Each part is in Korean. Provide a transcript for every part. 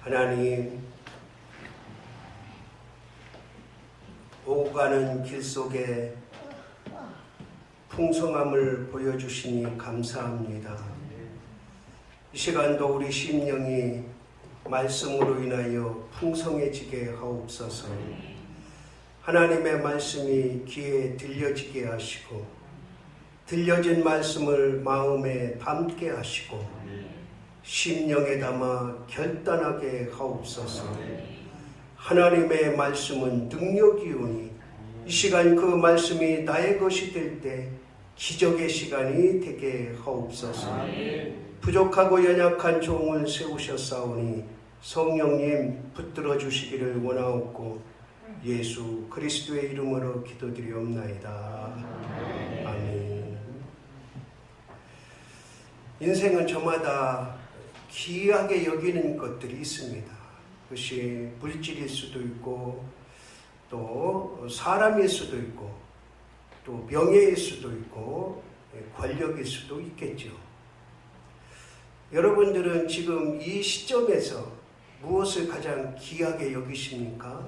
하나님, 오고 가는 길 속에 풍성함을 보여주시니 감사합니다. 이 시간도 우리 심령이 말씀으로 인하여 풍성해지게 하옵소서. 하나님의 말씀이 귀에 들려지게 하시고 들려진 말씀을 마음에 담게 하시고 심령에 담아 결단하게 하옵소서. 하나님의 말씀은 능력이오니 이 시간 그 말씀이 나의 것이 될 때 기적의 시간이 되게 하옵소서. 부족하고 연약한 종을 세우셨사오니 성령님 붙들어 주시기를 원하옵고 예수 그리스도의 이름으로 기도드리옵나이다. 아멘. 인생은 저마다 귀하게 여기는 것들이 있습니다. 그것이 물질일 수도 있고 또 사람일 수도 있고 또 명예일 수도 있고 권력일 수도 있겠죠. 여러분들은 지금 이 시점에서 무엇을 가장 귀하게 여기십니까?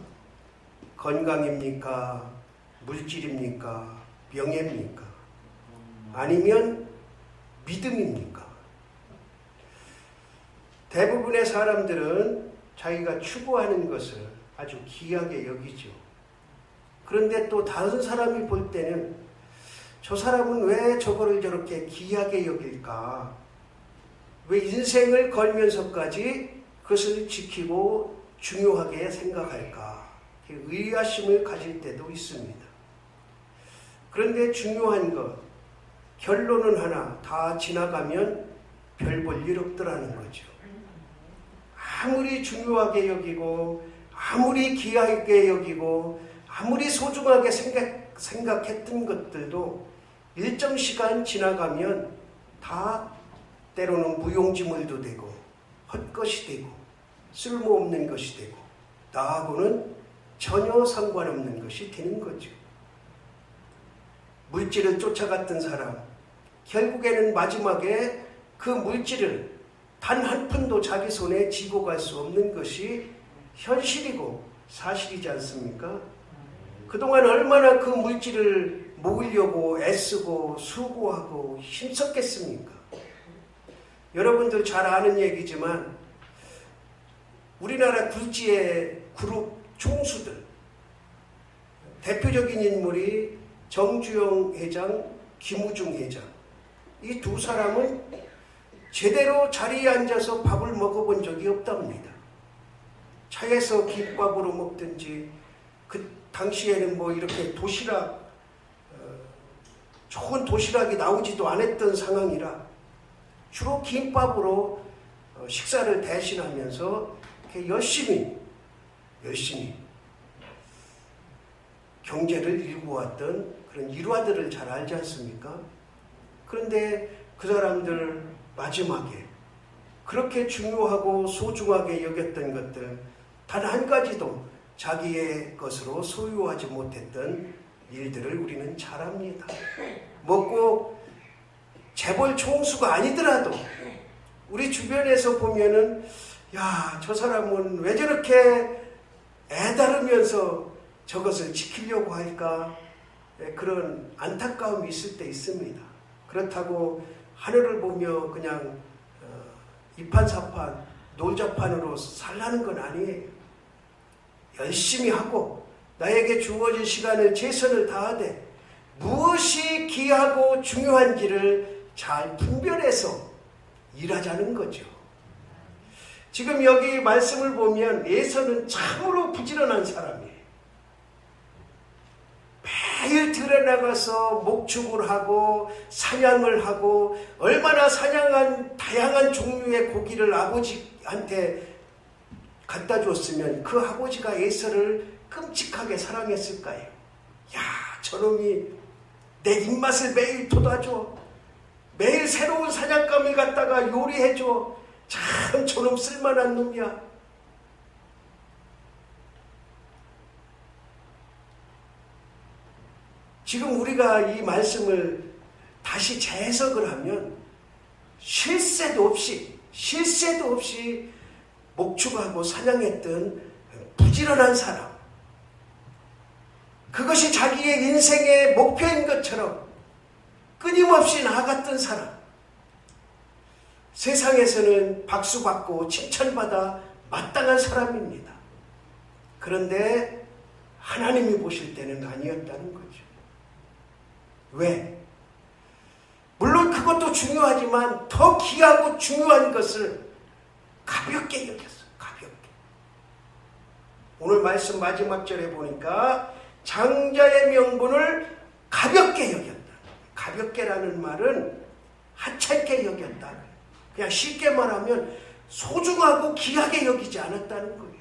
건강입니까? 물질입니까? 명예입니까? 아니면 믿음입니까? 대부분의 사람들은 자기가 추구하는 것을 아주 귀하게 여기죠. 그런데 또 다른 사람이 볼 때는 저 사람은 왜 저거를 저렇게 귀하게 여길까? 왜 인생을 걸면서까지 그것을 지키고 중요하게 생각할까? 의아심을 가질 때도 있습니다. 그런데 중요한 것, 결론은 하나, 다 지나가면 별 볼 일 없더라는 거죠. 아무리 중요하게 여기고 아무리 귀하게 여기고 아무리 소중하게 생각했던 것들도 일정 시간 지나가면 다 때로는 무용지물도 되고 헛것이 되고 쓸모없는 것이 되고 나하고는 전혀 상관없는 것이 되는 거죠. 물질을 쫓아갔던 사람, 결국에는 마지막에 그 물질을 단 한 푼도 자기 손에 쥐고 갈 수 없는 것이 현실이고 사실이지 않습니까? 그동안 얼마나 그 물질을 모으려고 애쓰고 수고하고 힘썼겠습니까? 여러분들 잘 아는 얘기지만 우리나라 굴지의 그룹 총수들 대표적인 인물이 정주영 회장, 김우중 회장, 이 두 사람은 제대로 자리에 앉아서 밥을 먹어본 적이 없답니다. 차에서 김밥으로 먹든지 그 당시에는 뭐 이렇게 도시락, 좋은 도시락이 나오지도 않았던 상황이라 주로 김밥으로 식사를 대신하면서 이렇게 열심히 경제를 일구었던 그런 일화들을 잘 알지 않습니까? 그런데 그 사람들 마지막에 그렇게 중요하고 소중하게 여겼던 것들 단 한 가지도 자기의 것으로 소유하지 못했던 일들을 우리는 잘 압니다. 먹고 재벌 총수가 아니더라도 우리 주변에서 보면은 야, 저 사람은 왜 저렇게 애다르면서 저것을 지키려고 할까? 그런 안타까움이 있을 때 있습니다. 그렇다고 하늘을 보며 그냥 이판사판 놀자판으로 살라는 건 아니에요. 열심히 하고 나에게 주어진 시간을 최선을 다하되 무엇이 귀하고 중요한지를 잘 분별해서 일하자는 거죠. 지금 여기 말씀을 보면 에서는 참으로 부지런한 사람이에요. 매일 들에 나가서 목축을 하고 사냥을 하고 얼마나 다양한 종류의 고기를 아버지한테 갖다 줬으면 그 아버지가 에서를 끔찍하게 사랑했을까요? 야, 저놈이 내 입맛을 매일 돋아줘. 매일 새로운 사냥감을 갖다가 요리해줘. 참 저놈 쓸만한 놈이야. 지금 우리가 이 말씀을 다시 재해석을 하면 쉴 새도 없이 목축하고 사냥했던 부지런한 사람, 그것이 자기의 인생의 목표인 것처럼 끊임없이 나아갔던 사람, 세상에서는 박수받고 칭찬받아 마땅한 사람입니다. 그런데 하나님이 보실 때는 아니었다는 거죠. 왜? 물론 그것도 중요하지만 더 귀하고 중요한 것을 가볍게 여겼어요. 가볍게. 오늘 말씀 마지막 절에 보니까 장자의 명분을 가볍게 여겼다. 가볍게라는 말은 하찮게 여겼다. 그냥 쉽게 말하면 소중하고 귀하게 여기지 않았다는 거예요.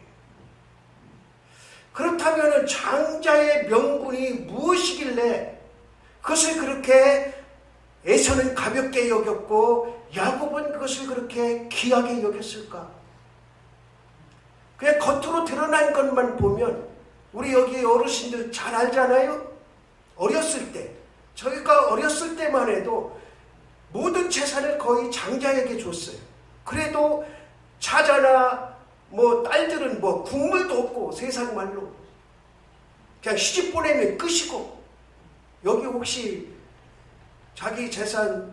그렇다면 장자의 명분이 무엇이길래 그것을 그렇게 에서는 가볍게 여겼고 야곱은 그것을 그렇게 귀하게 여겼을까? 그냥 겉으로 드러난 것만 보면 우리 여기 어르신들 잘 알잖아요. 어렸을 때, 저희가 어렸을 때만 해도 모든 재산을 거의 장자에게 줬어요. 그래도 자자나 딸들은 국물도 없고 세상 말로 그냥 시집 보내면 끝이고, 여기 혹시 자기 재산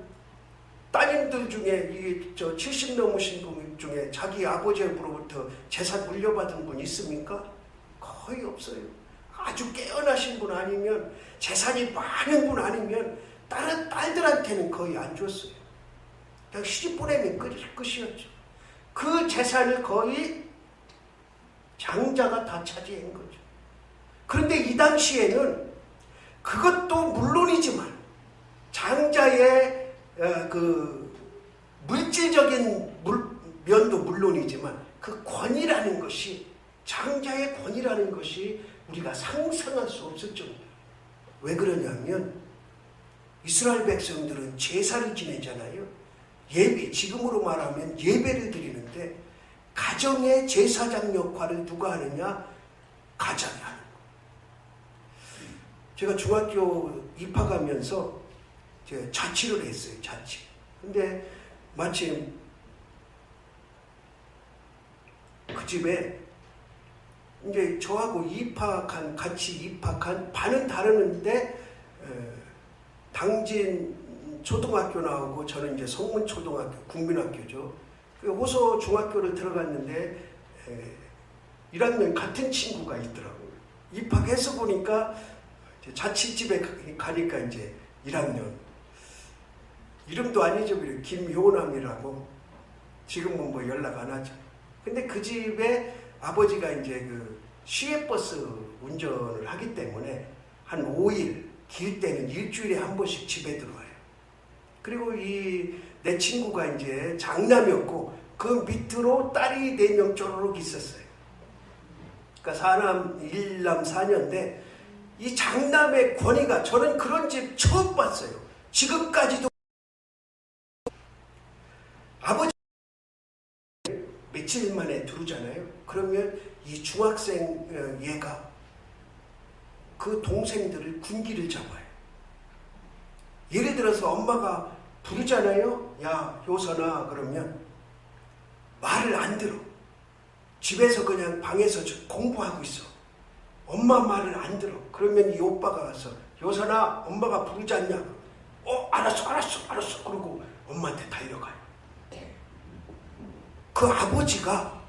따님들 중에 70 넘으신 분 중에 자기 아버지로부터 재산 물려받은 분 있습니까? 거의 없어요. 아주 깨어나신 분 아니면, 재산이 많은 분 아니면 다른 딸들한테는 거의 안 줬어요. 그냥 시집 보내면 끝이었죠. 그 재산을 거의 장자가 다 차지한 거죠. 그런데 이 당시에는 그것도 물론이지만 장자의 그 물질적인 면도 물론이지만 그 권위라는 것이, 장자의 권위라는 것이 우리가 상상할 수 없을 정도예요. 왜 그러냐면 이스라엘 백성들은 제사를 지내잖아요. 예배, 지금으로 말하면 예배를 드리는데 가정의 제사장 역할을 누가 하느냐? 가장이 하는 거예요. 제가 중학교 입학하면서 제가 자취를 했어요. 자취. 근데 마침 그 집에 이제 저하고 같이 입학한 반은 다르는데 당진 초등학교 나오고 저는 이제 성문초등학교, 국민학교죠. 호서 중학교를 들어갔는데 1학년 같은 친구가 있더라고요. 입학해서 보니까 자취집에 가니까 이제 1학년. 이름도 안 잊어버려요. 김효남이라고. 지금은 연락 안 하죠. 근데 그 집에 아버지가 이제 그 시외버스 운전을 하기 때문에 한 5일, 길 때는 일주일에 한 번씩 집에 들어와요. 그리고 내 친구가 이제 장남이었고 그 밑으로 딸이 4명 쪼르륵 있었어요. 그러니까 4남 1남 4녀인데 이 장남의 권위가, 저는 그런 집 처음 봤어요. 지금까지도. 아버지 며칠 만에 들어오잖아요. 그러면 이 중학생 얘가 그 동생들을 군기를 잡아요. 예를 들어서 엄마가 부르잖아요. 야, 효선아, 그러면 말을 안 들어. 집에서 그냥 방에서 공부하고 있어. 엄마 말을 안 들어. 그러면 이 오빠가 가서 효선아, 엄마가 부르지 않냐? 알았어. 그러고 엄마한테 달려가요. 그 아버지가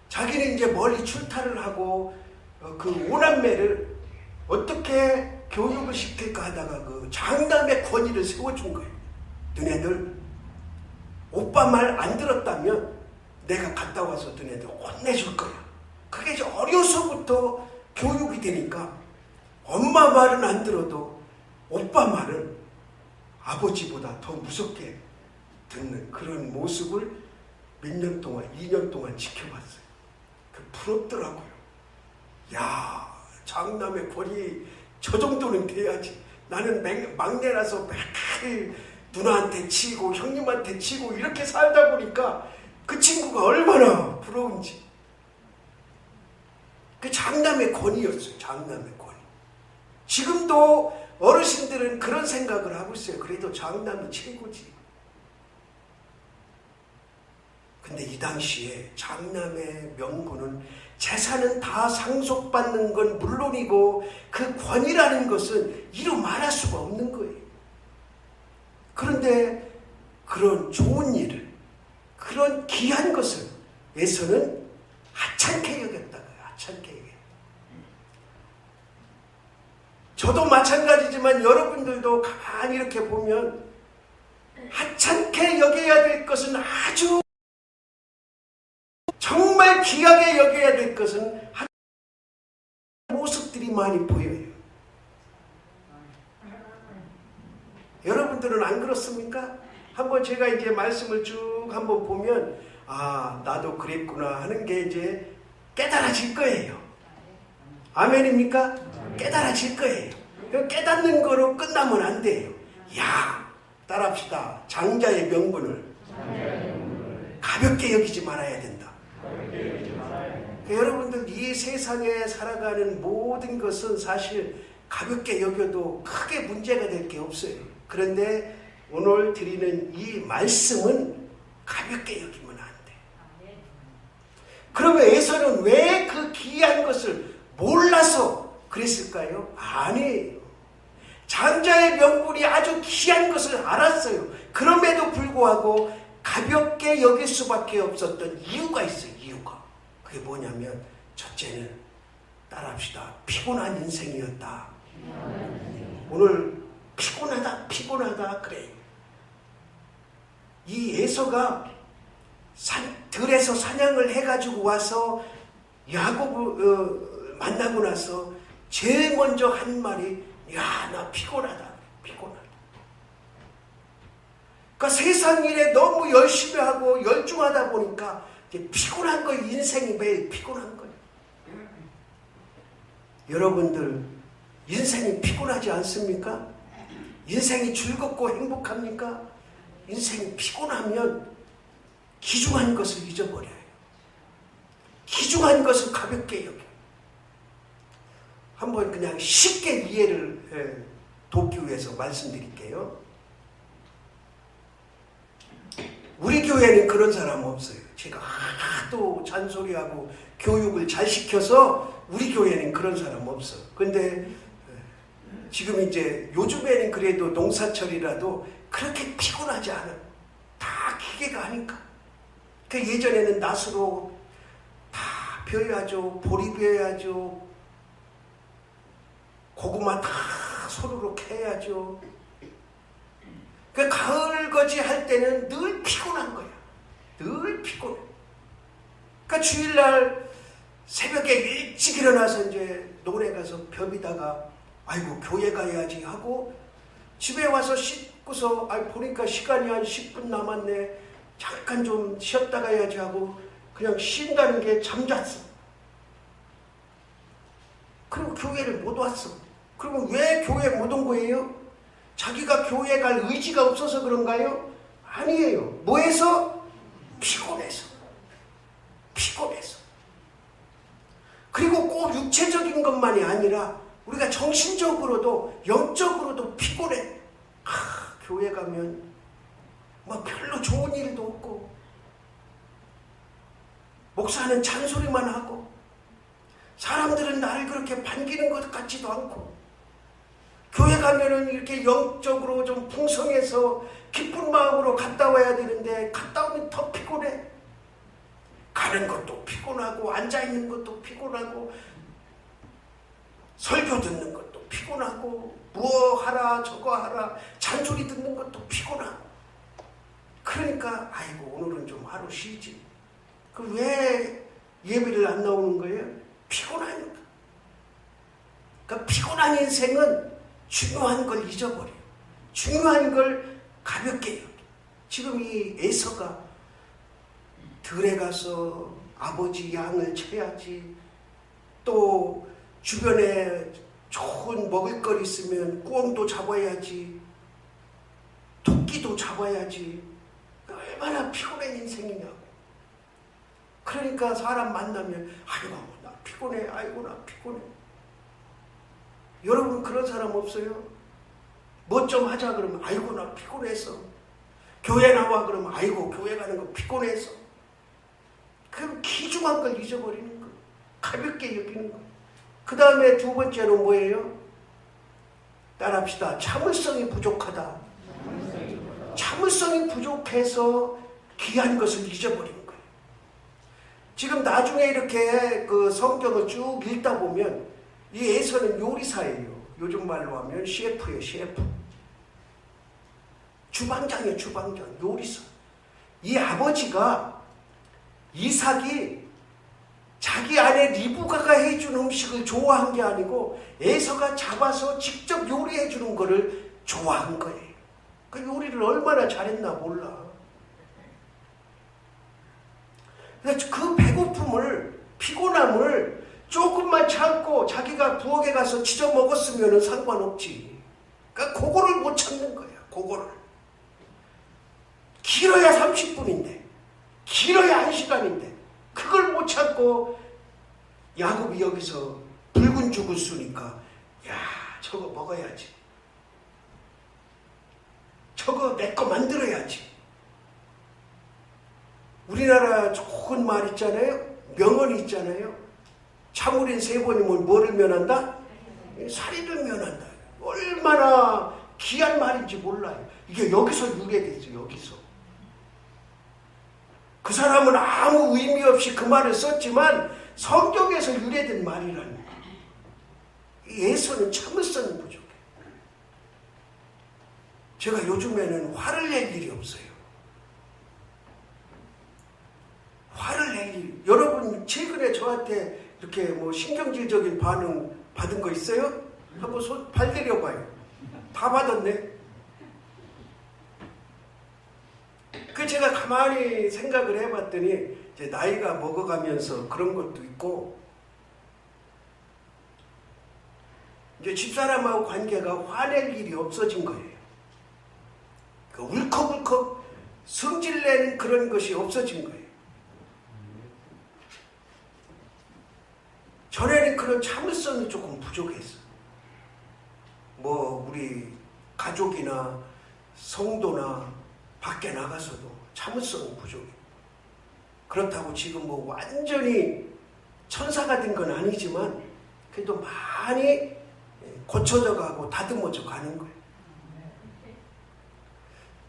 자기는 이제 멀리 출타를 하고 그 5남매를 어떻게 교육을 시킬까 하다가 그 장남의 권위를 세워준 거예요. 너네들 오빠 말 안 들었다면 내가 갔다 와서 너네들 혼내줄 거야. 그게 이제 어려서부터 교육이 되니까 엄마 말은 안 들어도 오빠 말은 아버지보다 더 무섭게 듣는 그런 모습을 몇 년 동안, 2년 동안 지켜봤어요. 부럽더라고요. 야, 장남의 권위 저 정도는 돼야지. 나는 막내라서 매일 누나한테 치고 형님한테 치고 이렇게 살다 보니까 그 친구가 얼마나 부러운지. 그 장남의 권위였어요. 장남의 권위. 지금도 어르신들은 그런 생각을 하고 있어요. 그래도 장남이 최고지. 근데 이 당시에 장남의 명분은 재산은 다 상속받는 건 물론이고 그 권위라는 것은 이루 말할 수가 없는 거예요. 그런데 그런 좋은 일을, 그런 귀한 것을 에서는 하찮게 여겼다고요. 하찮게 여겼다. 저도 마찬가지지만 여러분들도 가만히 이렇게 보면 하찮게 여겨야 될 것은 아주 정말 귀하게 여겨야 될 것은 모습들이 많이 보여요. 여러분들은 안 그렇습니까? 한번 제가 이제 말씀을 쭉 한번 보면 아, 나도 그랬구나 하는 게 이제 깨달아질 거예요. 아멘입니까? 깨달아질 거예요. 깨닫는 거로 끝나면 안 돼요. 야, 따라합시다. 장자의 명분을 가볍게 여기지 말아야 된다. 여러분들 이 세상에 살아가는 모든 것은 사실 가볍게 여겨도 크게 문제가 될 게 없어요. 그런데 오늘 드리는 이 말씀은 가볍게 여기면 안 돼. 그러면 에서는 왜 그 귀한 것을 몰라서 그랬을까요? 아니에요. 장자의 명분이 아주 귀한 것을 알았어요. 그럼에도 불구하고 가볍게 여길 수밖에 없었던 이유가 있어요. 이유가. 그게 뭐냐면 첫째는 따라합시다. 피곤한 인생이었다. 오늘 피곤하다 그래요. 이 에서가 들에서 사냥을 해가지고 와서 야곱을 만나고 나서 제일 먼저 한 말이 야, 나 피곤하다. 그러니까 세상 일에 너무 열심히 하고 열중하다 보니까 이제 피곤한 거예요. 인생이 매일 피곤한 거예요. 여러분들 인생이 피곤하지 않습니까? 인생이 즐겁고 행복합니까? 인생이 피곤하면 귀중한 것을 잊어버려요. 귀중한 것을 가볍게 여겨요. 한번 그냥 쉽게 이해를 돕기 위해서 말씀드릴게요. 우리 교회는 그런 사람 없어요. 제가 하도 잔소리하고 교육을 잘 시켜서 우리 교회는 그런 사람 없어. 근데 지금 이제 요즘에는 그래도 농사철이라도 그렇게 피곤하지 않아. 다 기계가 하니까. 그 예전에는 낫으로 다 벼야죠. 보리 벼야죠. 고구마 다 손으로 캐야죠. 그 가을거지 할 때는 늘 피곤한 거야. 늘 피곤해. 그러니까 주일날 새벽에 일찍 일어나서 이제 논에 가서 벼비다가 아이고 교회 가야지 하고 집에 와서 씻고서 보니까 시간이 한 10분 남았네. 잠깐 좀 쉬었다 가야지 하고 그냥 쉰다는 게 잠잤어. 그리고 교회를 못 왔어. 그러면 왜 교회 못 온 거예요? 자기가 교회 갈 의지가 없어서 그런가요? 아니에요. 뭐해서? 피곤해서. 그리고 꼭 육체적인 것만이 아니라 우리가 정신적으로도 영적으로도 피곤해. 교회 가면 뭐 별로 좋은 일도 없고 목사는 잔소리만 하고 사람들은 나를 그렇게 반기는 것 같지도 않고 교회 가면은 이렇게 영적으로 좀 풍성해서 기쁜 마음으로 갔다 와야 되는데 갔다 오면 더 피곤해. 가는 것도 피곤하고 앉아있는 것도 피곤하고 설교 듣는 것도 피곤하고 뭐 하라 저거 하라 잔소리 듣는 것도 피곤하고 그러니까 아이고 오늘은 좀 하루 쉬지. 그 왜 예배를 안 나오는 거예요? 피곤하니까. 그러니까 피곤한 인생은 중요한 걸 잊어버려요. 중요한 걸 가볍게 여겨. 지금 이 에서가 들에 가서 아버지 양을 쳐야지, 또 주변에 좋은 먹을거리 있으면 꿩도 잡아야지, 토끼도 잡아야지. 얼마나 피곤한 인생이냐고. 그러니까 사람 만나면 아이고 나 피곤해, 아이고 나 피곤해. 여러분 그런 사람 없어요? 뭐 좀 하자 그러면 아이고 나 피곤해서. 교회 나와 그러면 아이고 교회 가는 거 피곤해서. 귀중한 걸 잊어버리는 거. 가볍게 여기는 거. 그 다음에 두 번째는 뭐예요? 따라합시다. 참을성이 부족하다. 참을성이 부족해서 귀한 것을 잊어버리는 거예요. 지금 나중에 이렇게 그 성경을 쭉 읽다 보면 이 에서는 요리사예요. 요즘 말로 하면 셰프예요. 셰프. 주방장이에요. 주방장. 요리사. 이 아버지가 이삭이 자기 아내 리브가가 해준 음식을 좋아한 게 아니고 에서가 잡아서 직접 요리해 주는 거를 좋아한 거예요. 그 요리를 얼마나 잘했나 몰라. 그래서 그 배고픔을, 피곤함을 조금만 참고 자기가 부엌에 가서 지져 먹었으면 상관없지. 그러니까 그거를 못 참는 거야. 그거를. 길어야 30분인데 길어야 1시간인데 그걸 못 참고 야곱이 여기서 붉은 죽을 쏘니까 야, 저거 먹어야지. 저거 내 거 만들어야지. 우리나라 좋은 말 있잖아요. 명언이 있잖아요. 참으린 3번이면 뭐를 면한다? 사리를 면한다. 얼마나 귀한 말인지 몰라요. 이게 여기서 유래됐어요. 여기서. 그 사람은 아무 의미 없이 그 말을 썼지만 성경에서 유래된 말이라니. 에서는 참을성이 부족해. 제가 요즘에는 화를 낼 일이 없어요. 화를 낼 일. 여러분 최근에 저한테 이렇게 뭐 신경질적인 반응 받은 거 있어요? 한번 발 내려봐요. 다 받았네. 그 제가 가만히 생각을 해봤더니 이제 나이가 먹어가면서 그런 것도 있고 이제 집사람하고 관계가 화낼 일이 없어진 거예요. 그 울컥울컥 성질내는 그런 것이 없어진 거예요. 전에는 그런 참을성이 조금 부족했어. 뭐 우리 가족이나 성도나 밖에 나가서도 참을성이 부족해. 그렇다고 지금 뭐 완전히 천사가 된 건 아니지만 그래도 많이 고쳐져 가고 다듬어져 가는 거예요.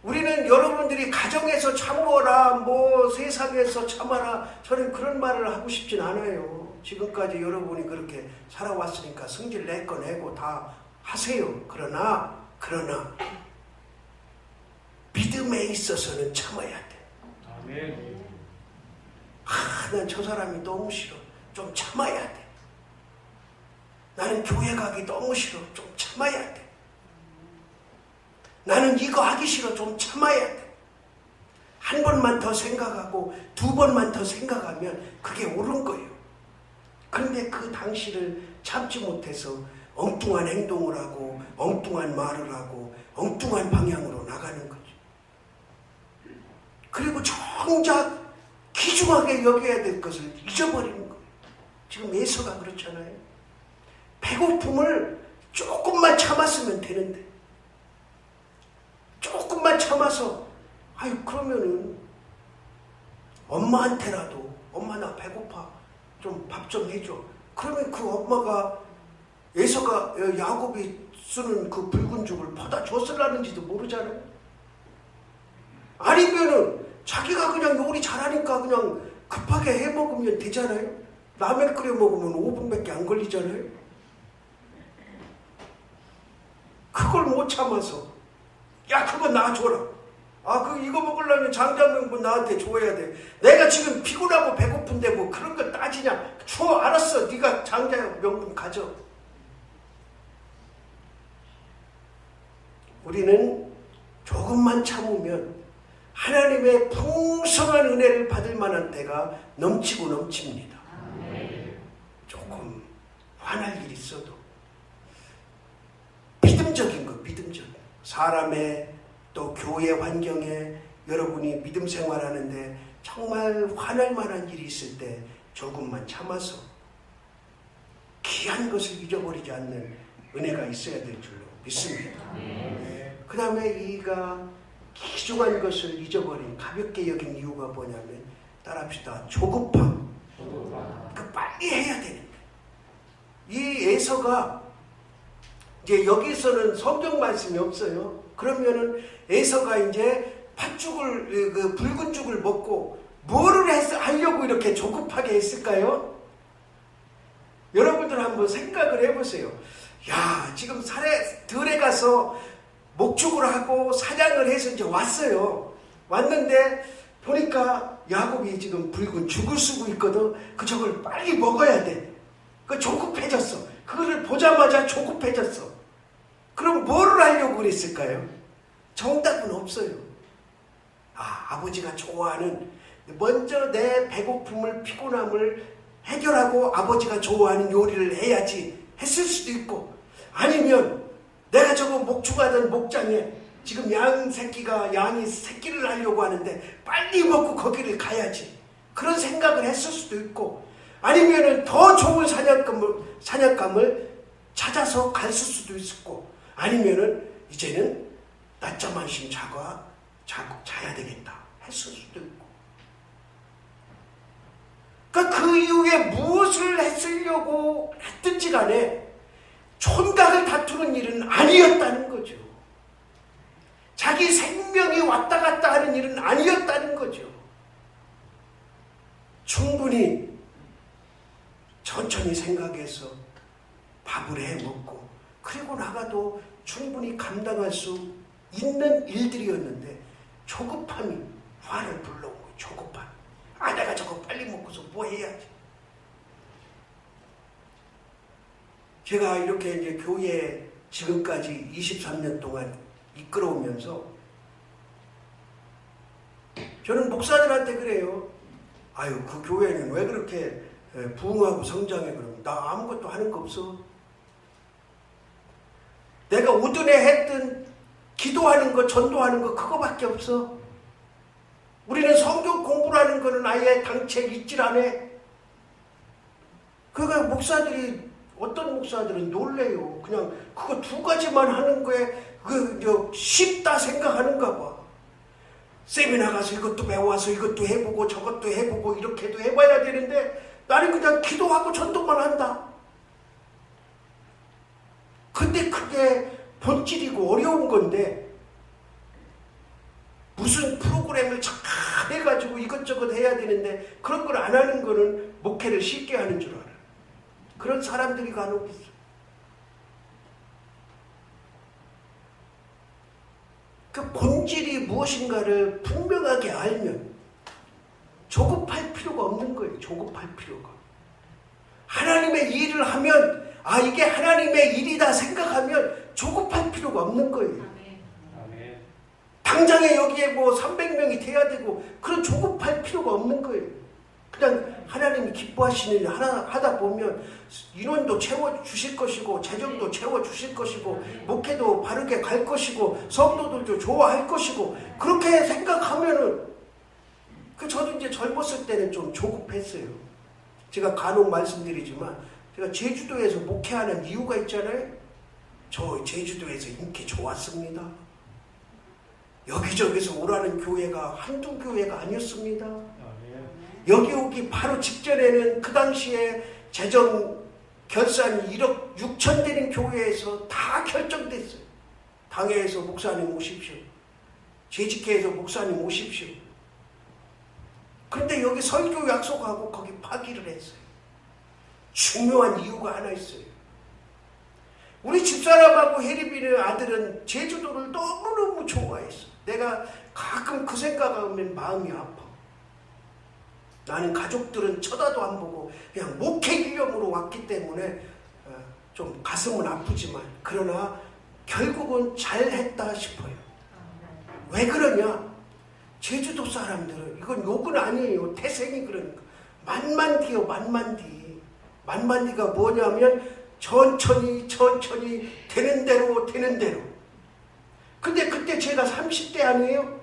우리는 여러분들이 가정에서 참으라, 뭐 세상에서 참아라, 저는 그런 말을 하고 싶진 않아요. 지금까지 여러분이 그렇게 살아왔으니까 성질 내거 내고 다 하세요. 그러나 믿음에 있어서는 참아야 돼. 아멘. 난 저 사람이 너무 싫어. 좀 참아야 돼. 나는 교회 가기 너무 싫어. 좀 참아야 돼. 나는 이거 하기 싫어. 좀 참아야 돼. 한 번만 더 생각하고 두 번만 더 생각하면 그게 옳은 거예요. 그런데 그 당시를 참지 못해서 엉뚱한 행동을 하고 엉뚱한 말을 하고 엉뚱한 방향으로 나가는 거죠. 그리고 정작 귀중하게 여겨야 될 것을 잊어버리는 거예요. 지금 에서가 그렇잖아요. 배고픔을 조금만 참았으면 되는데 조금만 참아서 아유 그러면은 엄마한테라도 엄마 나 배고파 좀 밥 좀 해줘. 그러면 그 엄마가 에서가 야곱이 쓰는 그 붉은 죽을 퍼다 줬을라는지도 모르잖아요. 아니면은 자기가 그냥 요리 잘하니까 그냥 급하게 해 먹으면 되잖아요. 라면 끓여 먹으면 5분밖에 안 걸리잖아요. 그걸 못 참아서 야 그거 나 줘라. 이거 먹으려면 장자명분 나한테 줘야 돼. 내가 지금 피곤하고 배고픈데 뭐 그런 거 따지냐. 줘 알았어. 네가 장자명분 가져. 우리는 조금만 참으면 하나님의 풍성한 은혜를 받을 만한 때가 넘치고 넘칩니다. 조금 화날 일이 있어도 믿음적인 거, 믿음적인 거. 사람의 또 교회 환경에 여러분이 믿음 생활하는데 정말 화날 만한 일이 있을 때 조금만 참아서 귀한 것을 잊어버리지 않는 은혜가 있어야 될 줄로 믿습니다. 그 다음에 이가 귀중한 것을 잊어버린 가볍게 여긴 이유가 뭐냐면 따라합시다. 조급함. 에서가 이제 여기서는 성경 말씀이 없어요. 그러면은 에서가 이제 팥죽을 그 붉은 죽을 먹고 뭐를 하려고 이렇게 조급하게 했을까요? 여러분들 한번 생각을 해보세요. 야, 지금 들에 가서 목축을 하고 사냥을 해서 이제 왔어요. 왔는데 보니까 야곱이 지금 붉은 죽을 쓰고 있거든. 저걸 빨리 먹어야 돼. 조급해졌어. 그거를 보자마자 조급해졌어. 그럼 뭐를 하려고 그랬을까요? 정답은 없어요. 아버지가 좋아하는, 먼저 내 배고픔을, 피곤함을 해결하고 아버지가 좋아하는 요리를 해야지 했을 수도 있고, 아니면 내가 저거 목축하던 목장에 지금 양이 새끼를 낳으려고 하는데 빨리 먹고 거기를 가야지, 그런 생각을 했을 수도 있고, 아니면은 더 좋은 사냥감을 찾아서 갔을 수도 있었고, 아니면은 이제는 낮잠 한숨 자야 되겠다 했을 수도 있고. 그러니까 그 이후에 무엇을 했으려고 했든지 간에 촌각을 다투는 일은 아니었다는 거죠. 자기 생명이 왔다 갔다 하는 일은 아니었다는 거죠. 충분히 천천히 생각해서 밥을 해 먹고 그리고 나가도 충분히 감당할 수 있는 일들이었는데, 조급함이 화를 불러온 거예요. 조급함. 내가 저거 빨리 먹고서 뭐 해야지. 제가 이렇게 이제 교회 지금까지 23년 동안 이끌어오면서 저는 목사들한테 그래요. 그 교회는 왜 그렇게 부흥하고 성장해? 그러면 나 아무것도 하는 거 없어. 내가 오든에 했든 기도하는 거, 전도하는 거 그거밖에 없어. 우리는 성경 공부라는 거는 아예 당체 있질 않아. 그러니까 어떤 목사들은 놀래요. 그냥 그거 두 가지만 하는 거에 쉽다 생각하는가 봐. 세미나 가서 이것도 배워와서 이것도 해보고 저것도 해보고 이렇게도 해봐야 되는데 나는 그냥 기도하고 전도만 한다. 근데 그게 본질이고 어려운 건데, 무슨 프로그램을 잠깐 해가지고 이것저것 해야 되는데 그런 걸 안 하는 거는 목회를 쉽게 하는 줄 알아요. 그런 사람들이 간혹 있어. 그 본질이 무엇인가를 분명하게 알면 조급할 필요가 없는 거예요. 조급할 필요가. 하나님의 일을 하면 이게 하나님의 일이다 생각하면 조급할 필요가 없는 거예요. 당장에 여기에 300명이 돼야 되고 그런 조급할 필요가 없는 거예요. 그냥 하나님이 기뻐하시는 일 하다 보면 인원도 채워주실 것이고 재정도 채워주실 것이고 목회도 바르게 갈 것이고 성도들도 좋아할 것이고, 그렇게 생각하면은 저도 이제 젊었을 때는 좀 조급했어요. 제가 간혹 말씀드리지만 제가 제주도에서 목회하는 이유가 있잖아요. 저 제주도에서 인기 좋았습니다. 여기저기서 오라는 교회가 한두 교회가 아니었습니다. 여기 오기 바로 직전에는 그 당시에 재정 결산이 1억 6천 되는 교회에서 다 결정됐어요. 당회에서 목사님 오십시오. 재직회에서 목사님 오십시오. 그런데 여기 설교 약속하고 거기 파기를 했어요. 중요한 이유가 하나 있어요. 우리 집사람하고 혜리비는 아들은 제주도를 너무너무 좋아했어. 내가 가끔 그 생각하면 마음이 아파. 나는 가족들은 쳐다도 안 보고 그냥 목회 일념으로 왔기 때문에 좀 가슴은 아프지만, 그러나 결국은 잘했다 싶어요. 왜 그러냐? 제주도 사람들은, 이건 욕은 아니에요. 태생이 그러니까. 만만디요, 만만디. 만만디가 뭐냐면 천천히 되는 대로. 근데 그때 제가 30대 아니에요?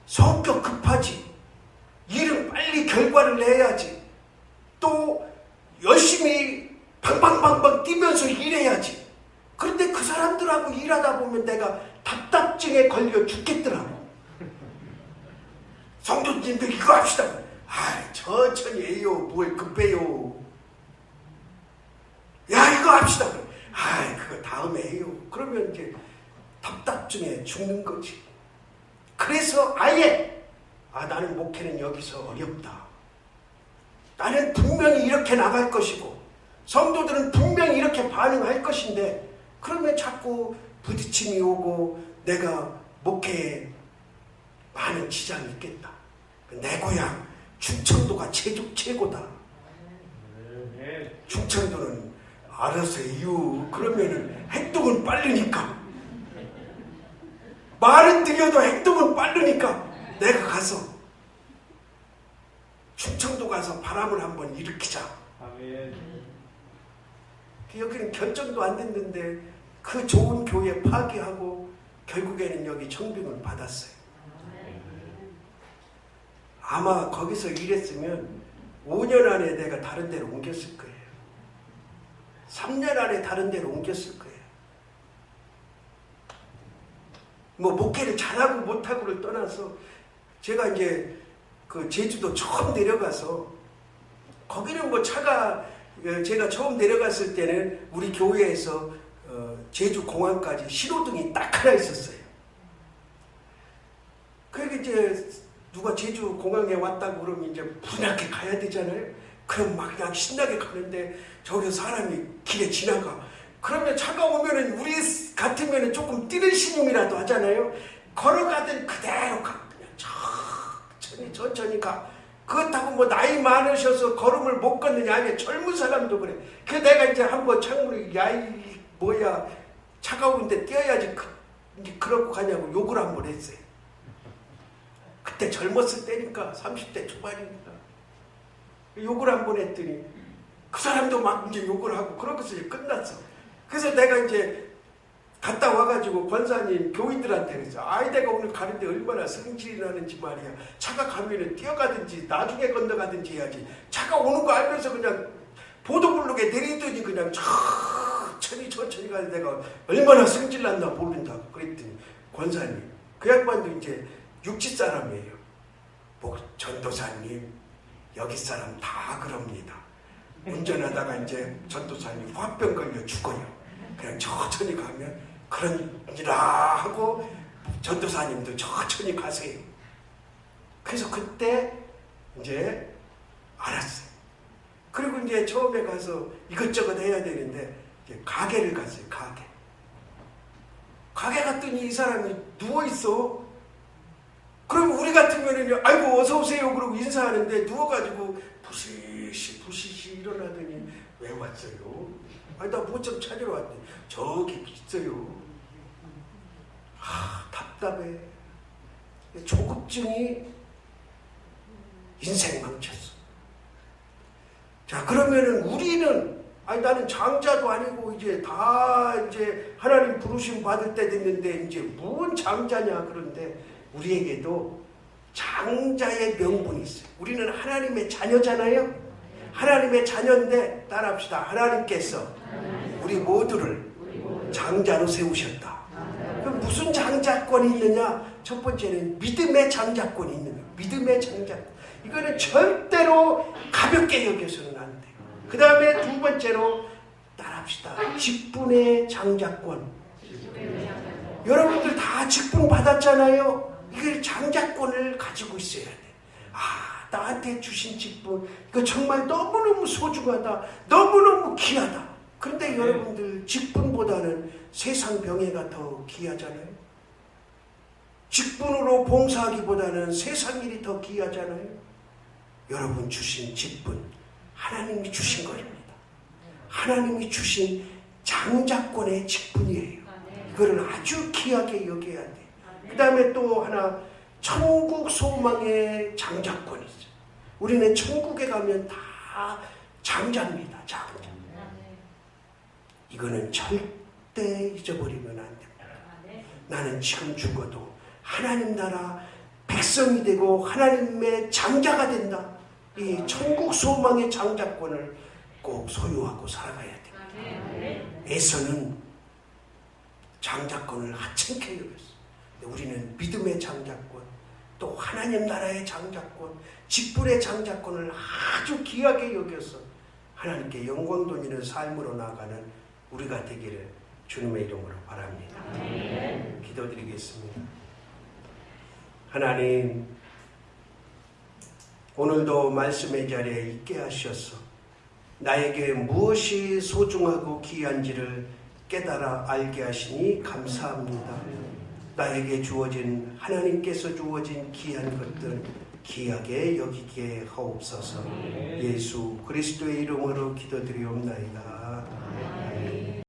성격 급하지. 일은 빨리 결과를 내야지. 또 열심히 방방방방 뛰면서 일해야지. 그런데 그 사람들하고 일하다 보면 내가 답답증에 걸려 죽겠더라고. 성도님들 이거 합시다. 천천히 해요. 뭘 급해요. 야, 이거 합시다. 그거 다음에 해요. 그러면 이제 답답증에 죽는 거지. 그래서 아예 나는 목회는 여기서 어렵다. 나는 분명히 이렇게 나갈 것이고 성도들은 분명히 이렇게 반응할 것인데 그러면 자꾸 부딪힘이 오고 내가 목회에 많은 지장이 있겠다. 내 고향 충청도가 최고다. 충청도는 알아서 해요. 그러면은 행동은 빠르니까. 말은 느려도 행동은 빠르니까 내가 가서 충청도 가서 바람을 한번 일으키자. 아멘. 여기는 결정도 안 됐는데 그 좋은 교회 파기하고 결국에는 여기 청빙을 받았어요. 아마 거기서 일했으면 5년 안에 내가 다른 데로 옮겼을 거예요. 3년 안에 다른 데로 옮겼을 거예요. 뭐 목회를 잘하고 못하고를 떠나서 제가 이제 그 제주도 처음 내려가서 거기는 뭐 차가 제가 처음 내려갔을 때는 우리 교회에서 제주 공항까지 신호등이 딱 하나 있었어요. 그러니까 이제 누가 제주 공항에 왔다고 그러면 이제 분하게 가야 되잖아요. 그럼 막 그냥 신나게 가는데 저기 사람이 길에 지나가. 그러면 차가 오면은 우리 같으면은 조금 뛰는 신용이라도 하잖아요. 걸어가든 그대로 가. 그냥 천천히 가. 그렇다고 뭐 나이 많으셔서 걸음을 못 걷느냐. 아니 젊은 사람도 그래. 그 내가 이제 한번 창문을 야이 뭐야 차가운데 뛰어야지 그러고 가냐고 욕을 한번 했어요. 그때 젊었을 때니까 30대 초반이니까 욕을 한번 했더니 그 사람도 막 이제 욕을 하고 그러고서 이제 끝났어. 그래서 내가 이제 갔다 와가지고 권사님 교인들한테 그랬어. 내가 오늘 가는데 얼마나 성질이 나는지 말이야. 차가 가면은 뛰어가든지 나중에 건너가든지 해야지. 차가 오는 거 알면서 그냥 보도블록에 내리더니 그냥 천천히 가는 내가 얼마나 성질났나 모른다고 그랬더니 권사님 그 양반도 이제 육지 사람이에요. 전도사님 여기 사람 다 그럽니다. 운전하다가 이제 전도사님 화병 걸려 죽어요. 그냥 천천히 가면 그런지라 하고 전도사님도 천천히 가세요. 그래서 그때 이제 알았어요. 그리고 이제 처음에 가서 이것저것 해야 되는데 이제 가게를 갔어요. 가게 갔더니 이 사람이 누워있어. 그럼 우리 같으면은 아이고 어서 오세요 그러고 인사하는데 누워가지고 부시시 일어나더니 왜 왔어요? 나 뭐 좀 찾으러 왔더니 저기 있어요. 답답해. 조급증이 인생 망쳤어. 자 그러면은 우리는 나는 장자도 아니고 이제 다 이제 하나님 부르심 받을 때 됐는데 이제 무슨 장자냐. 그런데 우리에게도 장자의 명분이 있어요. 우리는 하나님의 자녀잖아요. 하나님의 자녀인데 따라합시다. 하나님께서 우리 모두를 장자로 세우셨다. 그럼 무슨 장자권이 있느냐? 첫 번째는 믿음의 장자권이 있는 거예요. 믿음의 장자권. 이거는 절대로 가볍게 여겨서는 안 돼요. 그 다음에 두 번째로 따라합시다. 직분의 장자권. 여러분들 다 직분 받았잖아요. 이걸 장자권을 가지고 있어야 돼. 나한테 주신 직분 이거 정말 너무너무 소중하다. 너무너무 귀하다. 그런데 여러분들 직분보다는 세상 병해가 더 귀하잖아요. 직분으로 봉사하기보다는 세상 일이 더 귀하잖아요. 여러분 주신 직분 하나님이 주신 것입니다. 하나님이 주신 장자권의 직분이에요. 이거를 아주 귀하게 여겨야 돼. 그 다음에 또 하나 천국 소망의 장자권이죠. 우리는 천국에 가면 다 장자입니다. 장자. 이거는 절대 잊어버리면 안 됩니다. 나는 지금 죽어도 하나님 나라 백성이 되고 하나님의 장자가 된다. 이 천국 소망의 장자권을 꼭 소유하고 살아가야 됩니다. 에서는 장자권을 하찮게 여겼어. 우리는 믿음의 장자권, 또 하나님 나라의 장자권, 직분의 장자권을 아주 귀하게 여겨서 하나님께 영광 돌리는 삶으로 나아가는 우리가 되기를 주님의 이름으로 바랍니다. 기도드리겠습니다. 하나님, 오늘도 말씀의 자리에 있게 하셔서 나에게 무엇이 소중하고 귀한지를 깨달아 알게 하시니 감사합니다. 나에게 주어진, 하나님께서 주어진 귀한 것들 귀하게 여기게 하옵소서. 예수 그리스도의 이름으로 기도드리옵나이다.